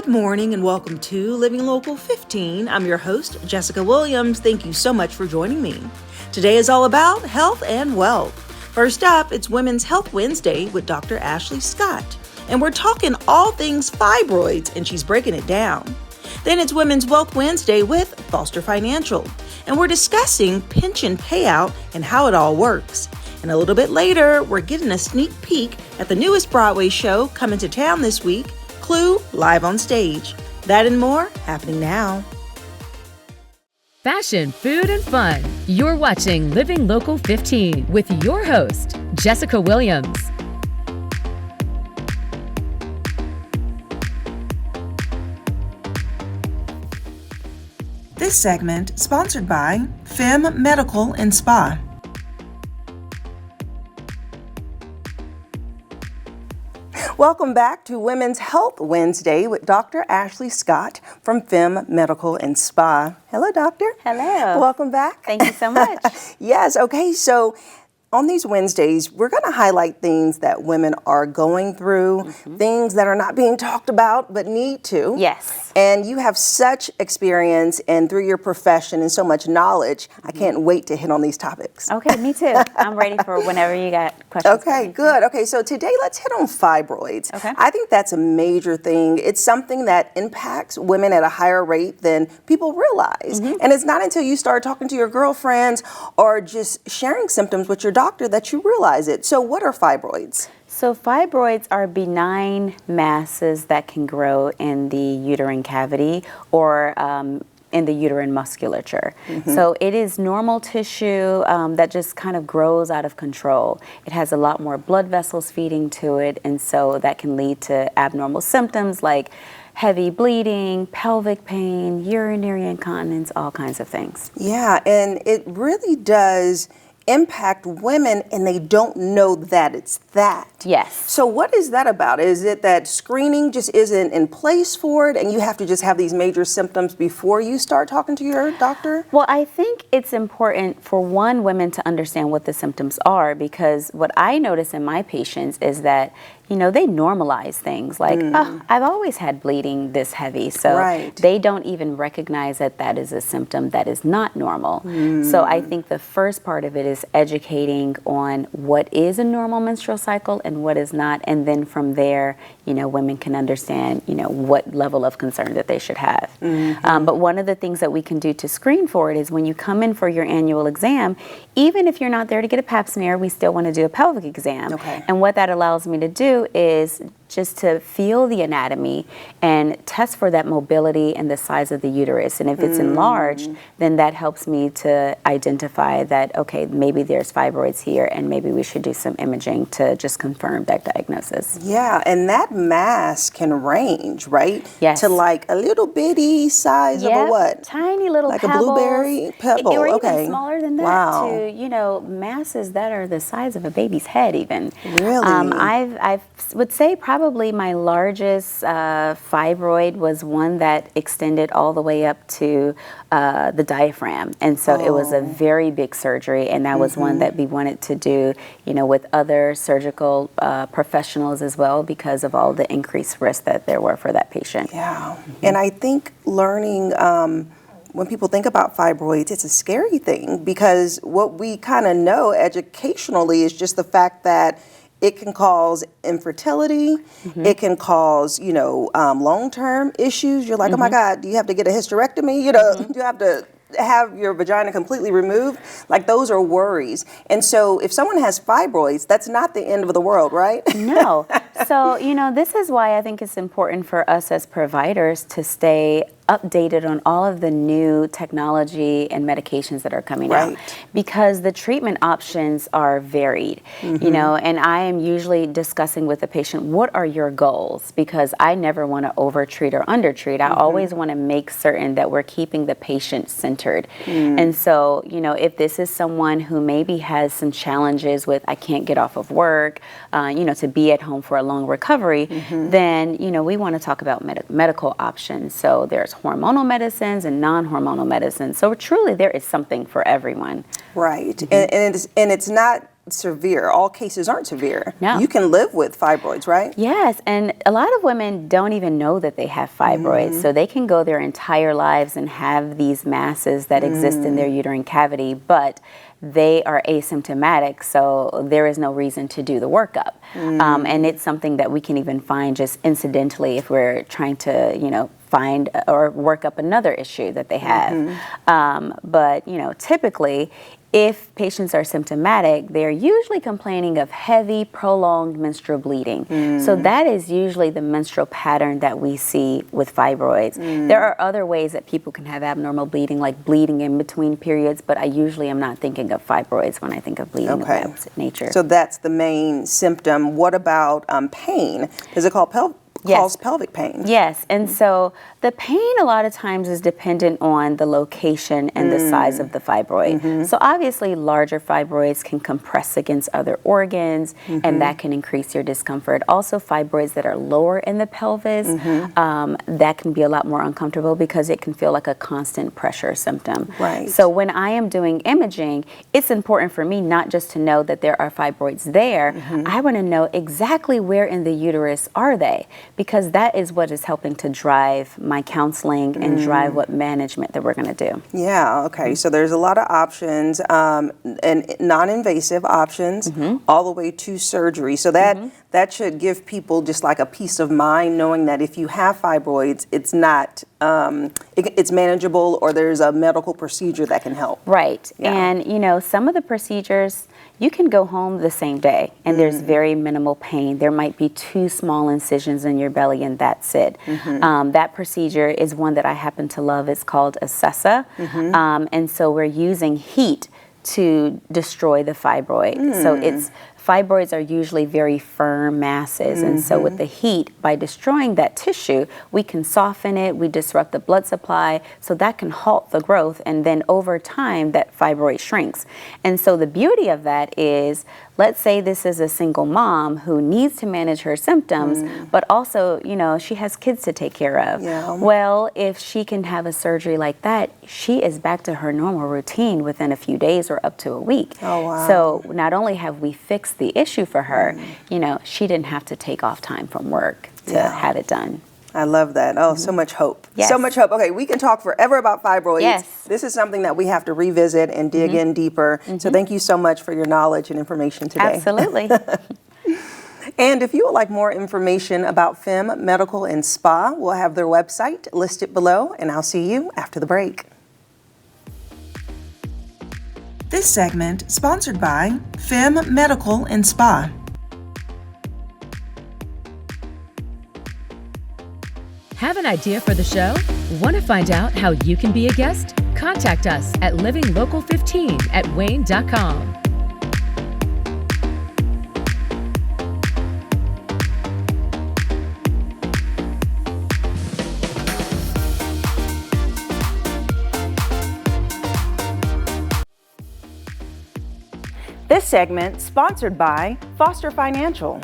Good morning and welcome to Living Local 15. I'm your host, Jessica Williams. Thank you so much for joining me. Today is all about health and wealth. First up, it's Women's Health Wednesday with Dr. Ashley Scott. And we're talking all things fibroids, and she's breaking it down. Then it's Women's Wealth Wednesday with Foster Financial. And we're discussing pension payout and how it all works. And a little bit later, we're getting a sneak peek at the newest Broadway show coming to town this week, Clue, live on stage. That and more happening now. Fashion, food, and fun. You're watching Living Local 15 with your host, Jessica Williams. This segment sponsored by Femme Medical Spa. Welcome back to Women's Health Wednesday with Dr. Ashley Scott from Femme Medical Spa. Hello, doctor. Hello. Welcome back. Thank you so much. Yes, okay, so on these Wednesdays, we're going to highlight things that women are going through, things that are not being talked about but need to. Yes. And you have such experience and through your profession and so much knowledge, I can't wait to hit on these topics. Okay, me too. I'm ready for whenever you got questions. Okay, good. Okay, so today let's hit on fibroids. Okay. I think that's a major thing. It's something that impacts women at a higher rate than people realize. And it's not until you start talking to your girlfriends or just sharing symptoms with your doctor that you realize it. So what are fibroids? So fibroids are benign masses that can grow in the uterine cavity or in the uterine musculature. So it is normal tissue that just kind of grows out of control. It has a lot more blood vessels feeding to it, and so that can lead to abnormal symptoms like heavy bleeding, pelvic pain, urinary incontinence, all kinds of things. Yeah, and it really does impact women and they don't know that it's that. Yes. So what is that about? Is it that screening just isn't in place for it and you have to just have these major symptoms before you start talking to your doctor? Well, I think it's important for women to understand what the symptoms are, because what I notice in my patients is that, you know, they normalize things like, oh, I've always had bleeding this heavy. So they don't even recognize that that is a symptom that is not normal. So I think the first part of it is educating on what is a normal menstrual cycle and what is not. And then from there, you know, women can understand, you know, what level of concern that they should have. But one of the things that we can do to screen for it is when you come in for your annual exam, even if you're not there to get a pap smear, we still want to do a pelvic exam. And what that allows me to do is just to feel the anatomy and test for that mobility and the size of the uterus. And if it's enlarged, then that helps me to identify that, okay, maybe there's fibroids here and maybe we should do some imaging to just confirm that diagnosis. Yeah, and that mass can range, right? Yes. To like a little bitty size of a what? Tiny little like pebbles. A blueberry pebble, or even smaller than that, wow. to, you know, masses that are the size of a baby's head even. Really? I would say probably my largest fibroid was one that extended all the way up to the diaphragm. And so it was a very big surgery, and that was one that we wanted to do, you know, with other surgical professionals as well, because of all the increased risk that there were for that patient. Yeah. And I think learning, when people think about fibroids, it's a scary thing, because what we kind of know educationally is just the fact that it can cause infertility. It can cause, you know, long-term issues. You're like, oh my God, do you have to get a hysterectomy? You know, do you have to have your vagina completely removed? Like, those are worries. And so if someone has fibroids, that's not the end of the world, right? No. So, you know, this is why I think it's important for us as providers to stay updated on all of the new technology and medications that are coming out, because the treatment options are varied, you know, and I am usually discussing with the patient, what are your goals? Because I never want to overtreat or undertreat. I always want to make certain that we're keeping the patient centered. And so, you know, if this is someone who maybe has some challenges with, I can't get off of work, you know, to be at home for a long recovery, then, you know, we want to talk about medical options. So there's hormonal medicines and non-hormonal medicines. So truly there is something for everyone. Right. And it's not severe. All cases aren't severe. No. You can live with fibroids, right? Yes, and a lot of women don't even know that they have fibroids, so they can go their entire lives and have these masses that exist in their uterine cavity, but they are asymptomatic, so there is no reason to do the workup. And it's something that we can even find just incidentally if we're trying to, find or work up another issue that they have. But, typically, if patients are symptomatic, they're usually complaining of heavy, prolonged menstrual bleeding. So that is usually the menstrual pattern that we see with fibroids. There are other ways that people can have abnormal bleeding, like bleeding in between periods, but I usually am not thinking of fibroids when I think of bleeding of that nature. So that's the main symptom. What about pain? Is it called cause pelvic pain? Yes, and so the pain a lot of times is dependent on the location and the size of the fibroid. So obviously larger fibroids can compress against other organs and that can increase your discomfort. Also fibroids that are lower in the pelvis, that can be a lot more uncomfortable because it can feel like a constant pressure symptom. Right. So when I am doing imaging, it's important for me not just to know that there are fibroids there, I want to know exactly where in the uterus are they, because that is what is helping to drive my counseling and drive what management that we're going to do. Yeah, okay. So there's a lot of options, and non-invasive options, all the way to surgery. So that should give people just like a peace of mind knowing that if you have fibroids, it's not, it's manageable, or there's a medical procedure that can help. Right. Yeah. And, some of the procedures, you can go home the same day and there's very minimal pain. There might be 2 small incisions in your belly and that's it. That procedure is one that I happen to love. It's called a SESA. And so we're using heat to destroy the fibroid. So fibroids are usually very firm masses, and so with the heat, by destroying that tissue, we can soften it, we disrupt the blood supply, so that can halt the growth, and then over time, that fibroid shrinks. And so the beauty of that is, let's say this is a single mom who needs to manage her symptoms, but also, she has kids to take care of. Yeah. Well, if she can have a surgery like that, she is back to her normal routine within a few days or up to a week. Oh, wow. So not only have we fixed the issue for her, she didn't have to take off time from work to have it done. I love that. Oh, so much hope. Yes. So much hope. Okay, we can talk forever about fibroids. Yes. This is something that we have to revisit and dig in deeper. So thank you so much for your knowledge and information today. Absolutely. And if you would like more information about Femme Medical and Spa, we'll have their website listed below, and I'll see you after the break. This segment sponsored by Femme Medical and Spa. Have an idea for the show? Want to find out how you can be a guest? Contact us at livinglocal15@wayne.com. This segment sponsored by Foster Financial.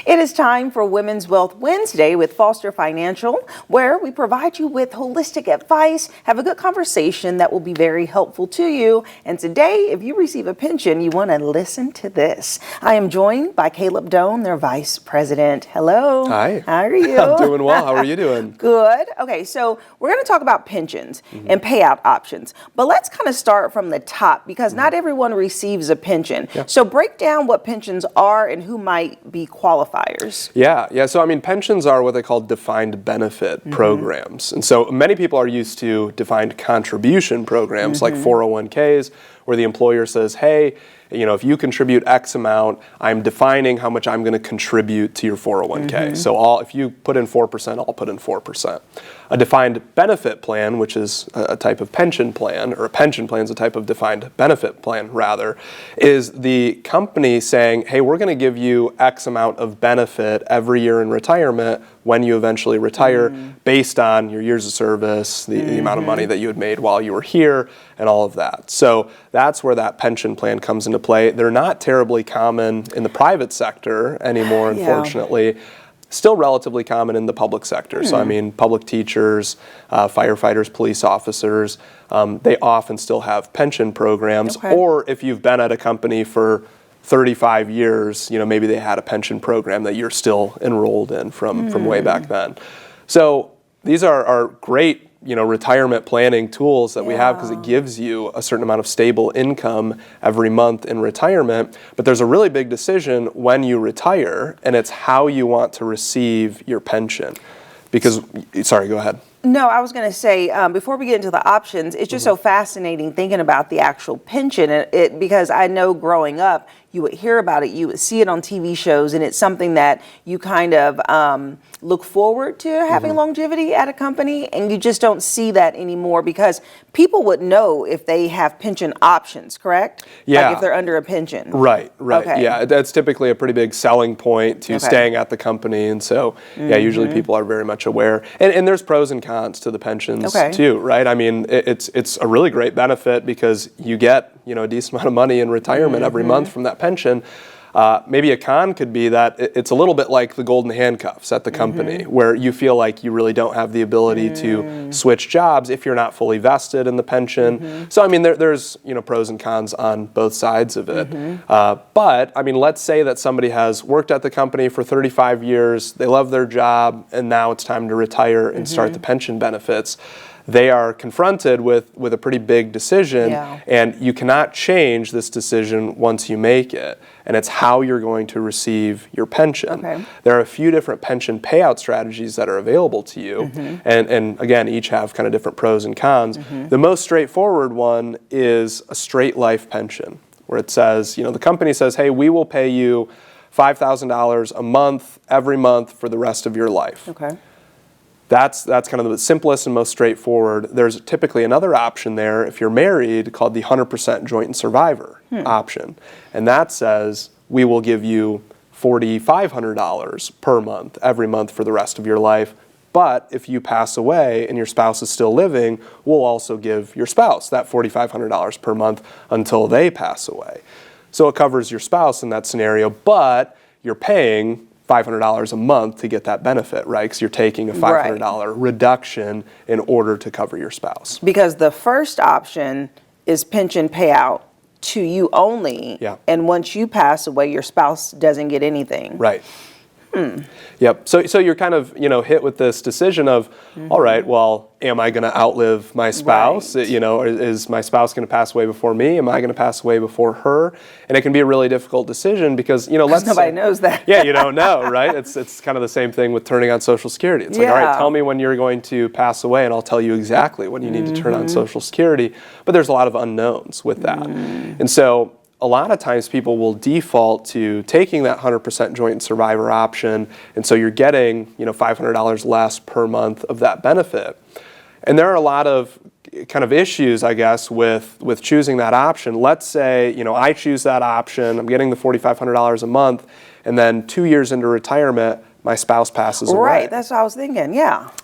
It is time for Women's Wealth Wednesday with Foster Financial, where we provide you with holistic advice, have a good conversation that will be very helpful to you. And today, if you receive a pension, you want to listen to this. I am joined by Caleb Doan, their Vice President. Hello. Hi. How are you? I'm doing well. How are you doing? Good. Okay, so we're going to talk about pensions and payout options. But let's kind of start from the top, because not everyone receives a pension. Yeah. So break down what pensions are and who might be qualifiers. Yeah. So, pensions are what they call defined benefit programs. And so many people are used to defined contribution programs like 401ks, where the employer says, hey, if you contribute X amount, I'm defining how much I'm going to contribute to your 401k. So if you put in 4%, I'll put in 4%. A defined benefit plan, which is a type of pension plan, or a pension plan is a type of defined benefit plan rather, is the company saying, hey, we're going to give you X amount of benefit every year in retirement when you eventually retire based on your years of service, the amount of money that you had made while you were here, and all of that. So that's where that pension plan comes into play. They're not terribly common in the private sector anymore, unfortunately. still relatively common in the public sector. So I mean, public teachers, firefighters, police officers, they often still have pension programs. Okay. Or if you've been at a company for 35 years, maybe they had a pension program that you're still enrolled in from way back then. So these are great, retirement planning tools that we have, because it gives you a certain amount of stable income every month in retirement. But there's a really big decision when you retire, and it's how you want to receive your pension. Because, sorry, go ahead. No, I was going to say, before we get into the options, it's just so fascinating thinking about the actual pension, because I know growing up, you would hear about it, you would see it on TV shows, and it's something that you kind of look forward to having longevity at a company, and you just don't see that anymore, because people would know if they have pension options, correct? Yeah. Like if they're under a pension. Right. Okay. Yeah, that's typically a pretty big selling point to staying at the company, and so, usually people are very much aware. And there's pros and cons to the pensions too, right? I mean, it's a really great benefit, because you get, a decent amount of money in retirement every month from that pension. Maybe a con could be that it's a little bit like the golden handcuffs at the company, where you feel like you really don't have the ability to switch jobs if you're not fully vested in the pension. So I mean, there's pros and cons on both sides of it. But I mean, let's say that somebody has worked at the company for 35 years, they love their job, and now it's time to retire and start the pension benefits. They are confronted with a pretty big decision, and you cannot change this decision once you make it, and it's how you're going to receive your pension. There are a few different pension payout strategies that are available to you, and again, each have kind of different pros and cons. The most straightforward one is a straight life pension, where it says, the company says, hey, we will pay you $5,000 a month, every month for the rest of your life. That's kind of the simplest and most straightforward. There's typically another option there, if you're married, called the 100% joint and survivor option. And that says, we will give you $4,500 per month, every month for the rest of your life. But if you pass away and your spouse is still living, we'll also give your spouse that $4,500 per month until they pass away. So it covers your spouse in that scenario, but you're paying $500 a month to get that benefit, right? Because you're taking a $500 reduction in order to cover your spouse. Because the first option is pension payout to you only, and once you pass away, your spouse doesn't get anything. Right. Yep. So you're kind of, hit with this decision of, all right, well, am I going to outlive my spouse? Is my spouse going to pass away before me? Am I going to pass away before her? And it can be a really difficult decision, because, nobody knows that. Yeah, you don't know, right? It's kind of the same thing with turning on Social Security. It's like, all right, tell me when you're going to pass away, and I'll tell you exactly when you need to turn on Social Security. But there's a lot of unknowns with that. And so a lot of times people will default to taking that 100% joint and survivor option, and so you're getting, $500 less per month of that benefit. And there are a lot of kind of issues, I guess, with choosing that option. Let's say, I choose that option, I'm getting the $4,500 a month, and then 2 years into retirement, my spouse passes away. Right, that's what I was thinking,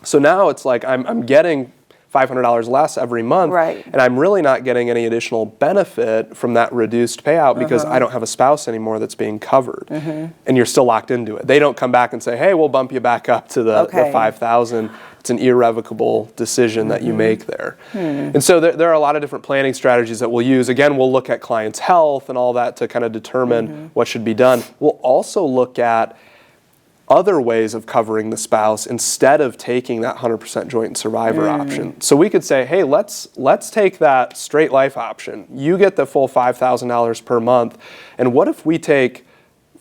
So now it's like I'm getting $500 less every month, and I'm really not getting any additional benefit from that reduced payout, because I don't have a spouse anymore that's being covered, and you're still locked into it. They don't come back and say, hey, we'll bump you back up to the $5,000. It's an irrevocable decision that you make there. And so there are a lot of different planning strategies that we'll use. Again, we'll look at clients' health and all that to kind of determine what should be done. We'll also look at other ways of covering the spouse instead of taking that 100% joint and survivor option. So we could say, hey, let's take that straight life option. You get the full $5,000 per month, and what if we take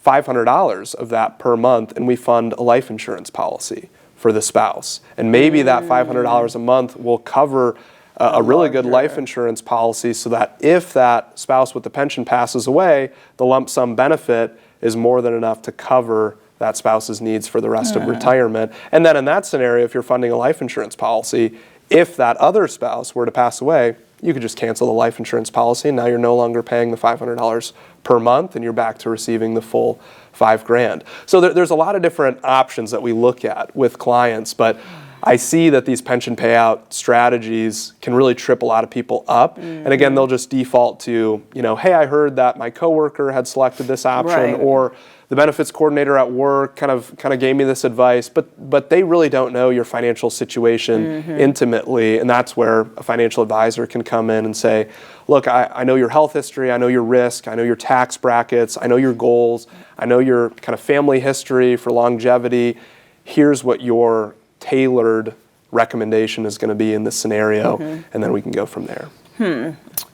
$500 of that per month and we fund a life insurance policy for the spouse? And maybe that $500 a month will cover a really good life insurance policy, so that if that spouse with the pension passes away, the lump sum benefit is more than enough to cover that spouse's needs for the rest of retirement. And then in that scenario, if you're funding a life insurance policy, if that other spouse were to pass away, you could just cancel the life insurance policy, and now you're no longer paying the $500 per month, and you're back to receiving the full $5,000. So there's a lot of different options that we look at with clients, but I see that these pension payout strategies can really trip a lot of people up. And again, they'll just default to, hey, I heard that my coworker had selected this option, Right. or the benefits coordinator at work kind of gave me this advice, but they really don't know your financial situation intimately, and that's where a financial advisor can come in and say, look, I know your health history, I know your risk, I know your tax brackets, I know your goals, I know your kind of family history for longevity. Here's what your tailored recommendation is going to be in this scenario, and then we can go from there.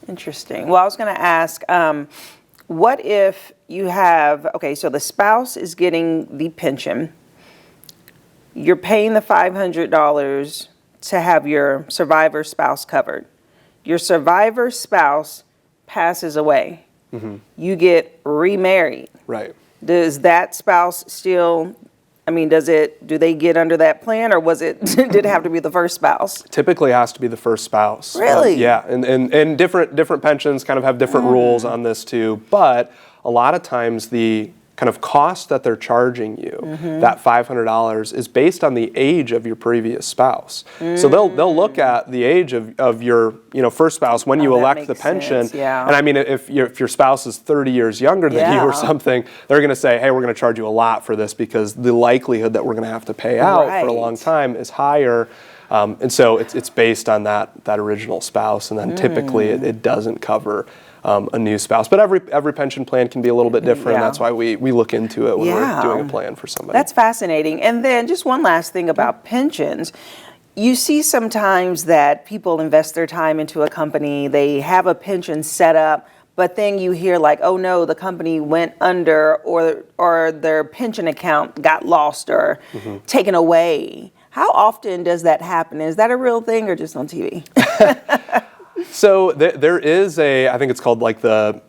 Interesting. Well, I was going to ask, what if you have, so the spouse is getting the pension, you're paying the $500 to have your survivor spouse covered. Your survivor spouse passes away. You get remarried. Right. Does that spouse still, do they get under that plan, or did it have to be the first spouse? Typically has to be the first spouse. Really? Yeah, and different pensions kind of have different rules on this too, but a lot of times the kind of cost that they're charging you, that $500, is based on the age of your previous spouse. So they'll look at the age of your first spouse when you elect the pension. Sense, yeah. And if your spouse is 30 years younger than you or something, they're going to say, hey, we're going to charge you a lot for this because the likelihood that we're going to have to pay out for a long time is higher. And so it's based on that original spouse, and then typically it doesn't cover a new spouse. But every pension plan can be a little bit different. Yeah. That's why we look into it when we're doing a plan for somebody. That's fascinating. And then just one last thing about pensions. You see sometimes that people invest their time into a company, they have a pension set up, but then you hear like, oh no, the company went under, or their pension account got lost or taken away. How often does that happen? Is that a real thing or just on TV? So there is I think it's called like the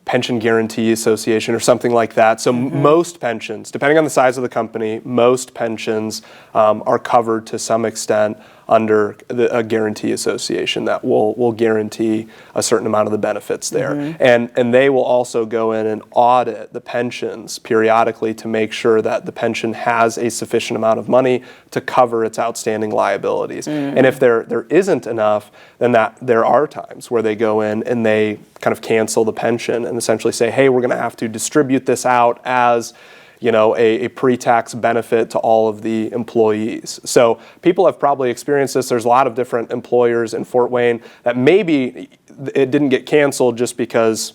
Pension Guarantee Association or something like that. So most pensions, depending on the size of the company, most pensions are covered to some extent under a guarantee association that will guarantee a certain amount of the benefits there. And they will also go in and audit the pensions periodically to make sure that the pension has a sufficient amount of money to cover its outstanding liabilities. And if there isn't enough, then there are times where they go in and they kind of cancel the pension and essentially say, hey, we're going to have to distribute this out as a pre-tax benefit to all of the employees. So people have probably experienced this. There's a lot of different employers in Fort Wayne that maybe it didn't get canceled just because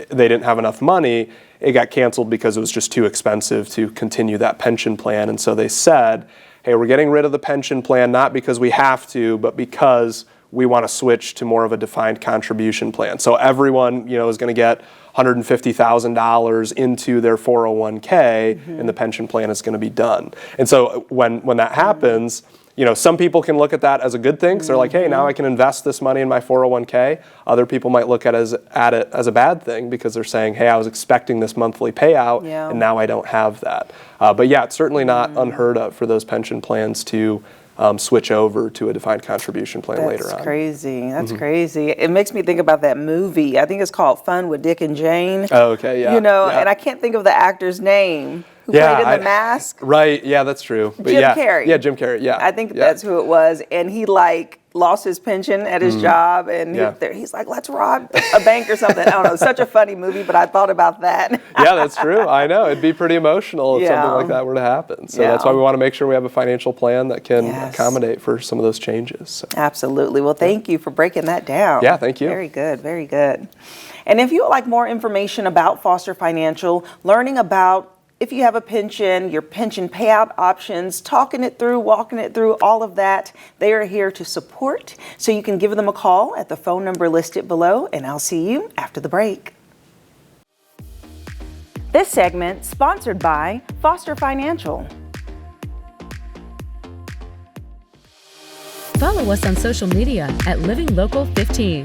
they didn't have enough money. It got canceled because it was just too expensive to continue that pension plan. And so they said, hey, we're getting rid of the pension plan, not because we have to, but because we want to switch to more of a defined contribution plan. So everyone, is going to get $150,000 into their 401k, and the pension plan is going to be done. And so when that happens, some people can look at that as a good thing because they're like, hey, now I can invest this money in my 401k. Other people might look at it as a bad thing because they're saying, hey, I was expecting this monthly payout, and now I don't have that. But yeah, it's certainly not unheard of for those pension plans to switch over to a defined contribution plan later on. That's crazy. That's crazy. It makes me think about that movie. I think it's called Fun with Dick and Jane. Oh, okay, yeah. And I can't think of the actor's name who played in The Mask. Right, yeah, that's true. But Jim Carrey. Yeah, Jim Carrey, yeah. I think that's who it was. And he lost his pension at his job, and he's like, let's rob a bank or something. I don't know. Such a funny movie, but I thought about that. Yeah, that's true. I know. It'd be pretty emotional if something like that were to happen. So that's why we want to make sure we have a financial plan that can accommodate for some of those changes. So. Absolutely. Well, thank you for breaking that down. Yeah, thank you. Very good. Very good. And if you would like more information about Foster Financial, learning about if you have a pension, your pension payout options, talking it through, walking it through, all of that, they are here to support. So you can give them a call at the phone number listed below, and I'll see you after the break. This segment sponsored by Foster Financial. Follow us on social media at Living Local 15.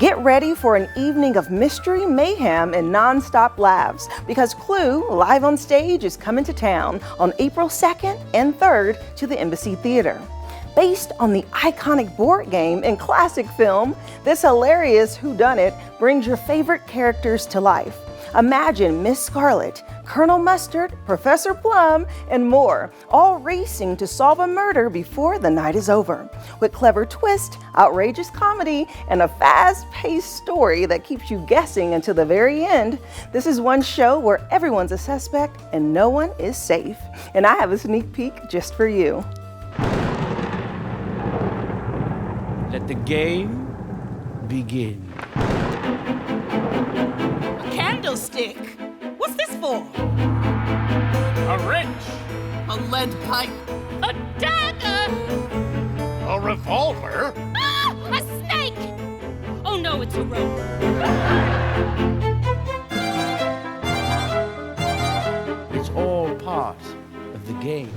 Get ready for an evening of mystery, mayhem, and non-stop laughs because Clue, live on stage, is coming to town on April 2nd and 3rd to the Embassy Theater. Based on the iconic board game and classic film, this hilarious whodunit brings your favorite characters to life. Imagine Miss Scarlet, Colonel Mustard, Professor Plum, and more, all racing to solve a murder before the night is over. With clever twist, outrageous comedy, and a fast-paced story that keeps you guessing until the very end, this is one show where everyone's a suspect and no one is safe. And I have a sneak peek just for you. Let the game begin. A candlestick? What's this for? A wrench. A lead pipe? A dagger? A revolver. Ah! A snake! Oh no, it's a rope. It's all part of the game.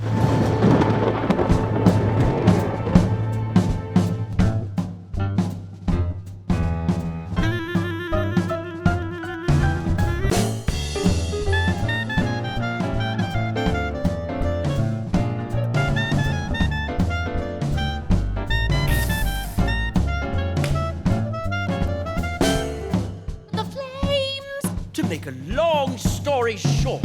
To make a long story short,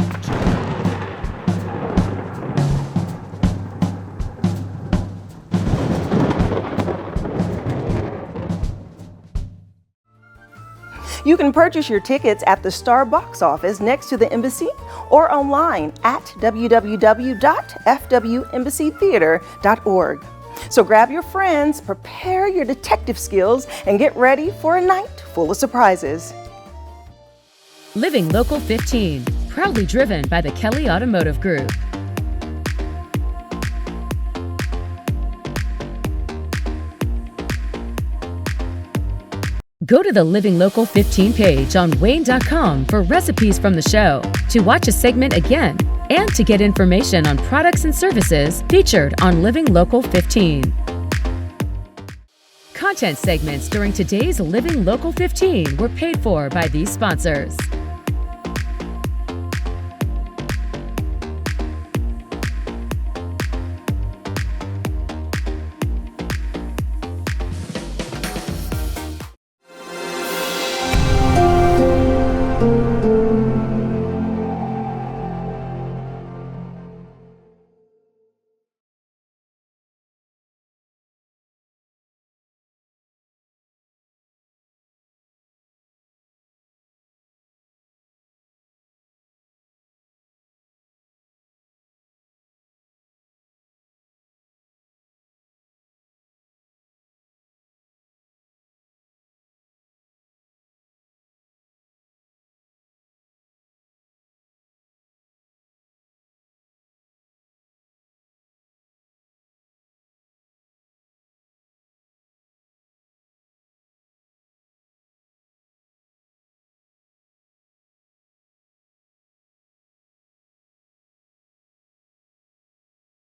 You can purchase your tickets at the Star box office next to the Embassy or online at www.fwembassytheater.org. So grab your friends, prepare your detective skills, and get ready for a night full of surprises. Living Local 15, proudly driven by the Kelly Automotive Group. Go to the Living Local 15 page on WANE.com for recipes from the show, to watch a segment again, and to get information on products and services featured on Living Local 15. Content segments during today's Living Local 15 were paid for by these sponsors.